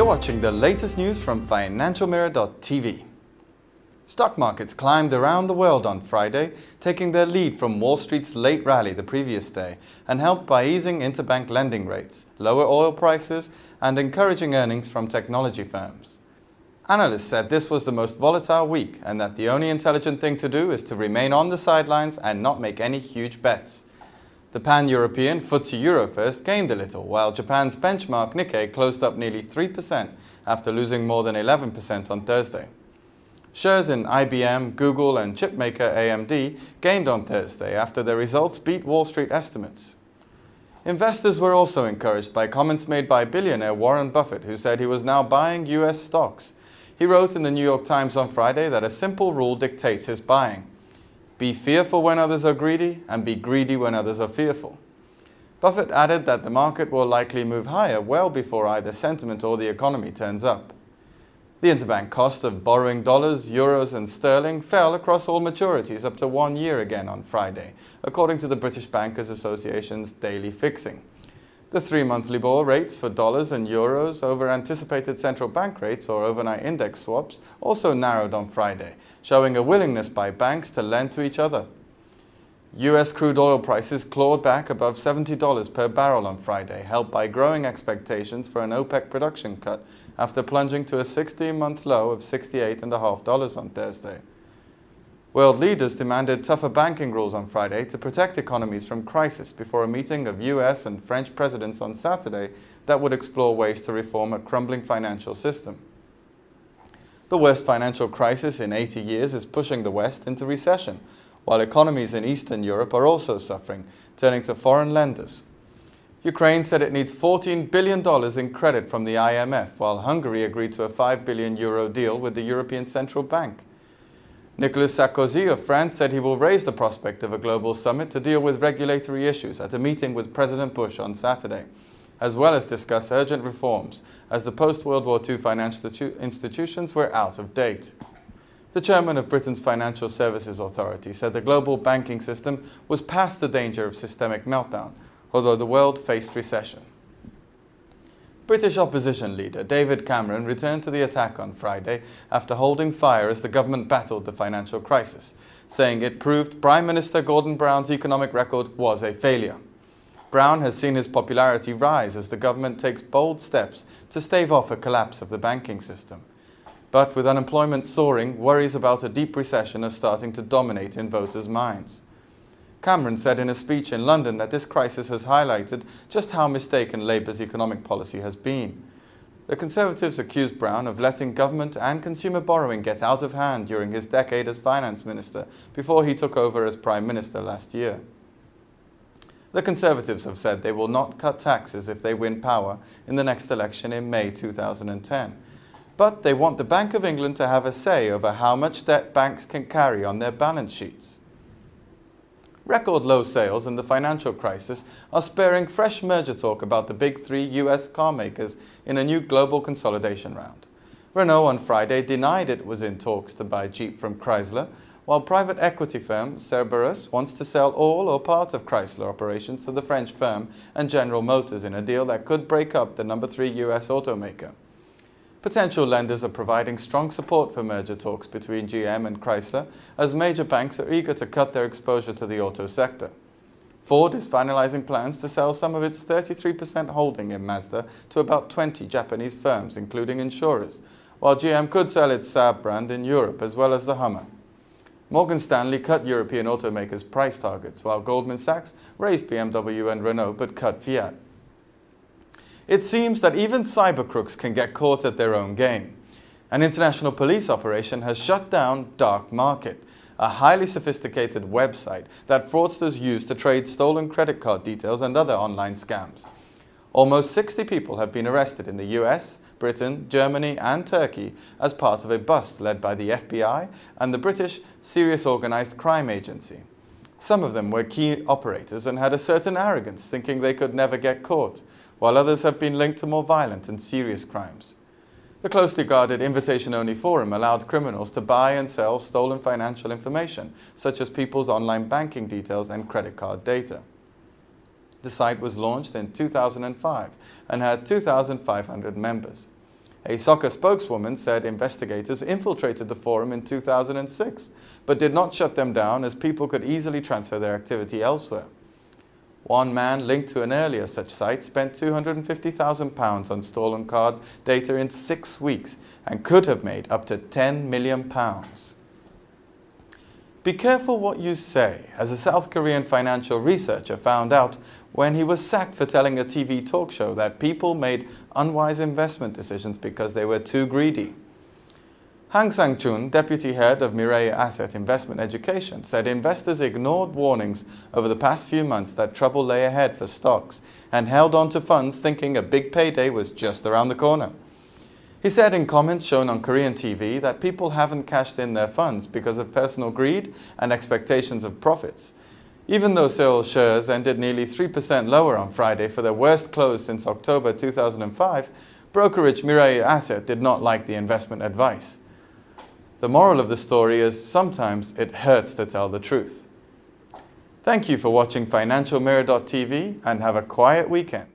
You're watching the latest news from financialmirror.tv. Stock markets climbed around the world on Friday, taking their lead from Wall Street's late rally the previous day and helped by easing interbank lending rates, lower oil prices and encouraging earnings from technology firms. Analysts said this was the most volatile week and that the only intelligent thing to do is to remain on the sidelines and not make any huge bets. The pan-European FTSE Euro First gained a little, while Japan's benchmark Nikkei closed up nearly 3% after losing more than 11% on Thursday. Shares in IBM, Google and chipmaker AMD gained on Thursday after their results beat Wall Street estimates. Investors were also encouraged by comments made by billionaire Warren Buffett, who said he was now buying US stocks. He wrote in the New York Times on Friday that a simple rule dictates his buying. Be fearful when others are greedy, and be greedy when others are fearful. Buffett added that the market will likely move higher well before either sentiment or the economy turns up. The interbank cost of borrowing dollars, euros and sterling fell across all maturities up to 1 year again on Friday, according to the British Bankers Association's daily fixing. The 3-month LIBOR rates for dollars and euros over anticipated central bank rates or overnight index swaps also narrowed on Friday, showing a willingness by banks to lend to each other. US crude oil prices clawed back above $70 per barrel on Friday, helped by growing expectations for an OPEC production cut after plunging to a 16-month low of $68.50 on Thursday. World leaders demanded tougher banking rules on Friday to protect economies from crisis before a meeting of US and French presidents on Saturday that would explore ways to reform a crumbling financial system. The worst financial crisis in 80 years is pushing the West into recession, while economies in Eastern Europe are also suffering, turning to foreign lenders. Ukraine said it needs $14 billion in credit from the IMF, while Hungary agreed to a €5 billion deal with the European Central Bank. Nicolas Sarkozy of France said he will raise the prospect of a global summit to deal with regulatory issues at a meeting with President Bush on Saturday, as well as discuss urgent reforms as the post-World War II financial institutions were out of date. The chairman of Britain's Financial Services Authority said the global banking system was past the danger of systemic meltdown, although the world faced recession. British opposition leader David Cameron returned to the attack on Friday after holding fire as the government battled the financial crisis, saying it proved Prime Minister Gordon Brown's economic record was a failure. Brown has seen his popularity rise as the government takes bold steps to stave off a collapse of the banking system. But with unemployment soaring, worries about a deep recession are starting to dominate in voters' minds. Cameron said in a speech in London that this crisis has highlighted just how mistaken Labour's economic policy has been. The Conservatives accused Brown of letting government and consumer borrowing get out of hand during his decade as finance minister before he took over as prime minister last year. The Conservatives have said they will not cut taxes if they win power in the next election in May 2010. But they want the Bank of England to have a say over how much debt banks can carry on their balance sheets. Record low sales and the financial crisis are spurring fresh merger talk about the big three US car makers in a new global consolidation round. Renault on Friday denied it was in talks to buy Jeep from Chrysler, while private equity firm Cerberus wants to sell all or part of Chrysler operations to the French firm and General Motors in a deal that could break up the number 3 US automaker. Potential lenders are providing strong support for merger talks between GM and Chrysler, as major banks are eager to cut their exposure to the auto sector. Ford is finalizing plans to sell some of its 33% holding in Mazda to about 20 Japanese firms, including insurers, while GM could sell its Saab brand in Europe as well as the Hummer. Morgan Stanley cut European automakers' price targets, while Goldman Sachs raised BMW and Renault but cut Fiat. It seems that even cyber crooks can get caught at their own game. An international police operation has shut down DarkMarket, a highly sophisticated website that fraudsters use to trade stolen credit card details and other online scams. Almost 60 people have been arrested in the US, Britain, Germany and Turkey as part of a bust led by the FBI and the British Serious Organised Crime Agency. Some of them were key operators and had a certain arrogance, thinking they could never get caught, while others have been linked to more violent and serious crimes. The closely guarded invitation-only forum allowed criminals to buy and sell stolen financial information, such as people's online banking details and credit card data. The site was launched in 2005 and had 2,500 members. A soccer spokeswoman said investigators infiltrated the forum in 2006, but did not shut them down as people could easily transfer their activity elsewhere. One man linked to an earlier such site spent £250,000 on stolen card data in 6 weeks and could have made up to £10 million. Be careful what you say, as a South Korean financial researcher found out when he was sacked for telling a TV talk show that people made unwise investment decisions because they were too greedy. Sang-choon, deputy head of Mirae Asset Investment Education, said investors ignored warnings over the past few months that trouble lay ahead for stocks and held on to funds thinking a big payday was just around the corner. He said in comments shown on Korean TV that people haven't cashed in their funds because of personal greed and expectations of profits. Even though Seoul shares ended nearly 3% lower on Friday for their worst close since October 2005, brokerage Mirae Asset did not like the investment advice. The moral of the story is sometimes it hurts to tell the truth. Thank you for watching FinancialMirror.tv and have a quiet weekend.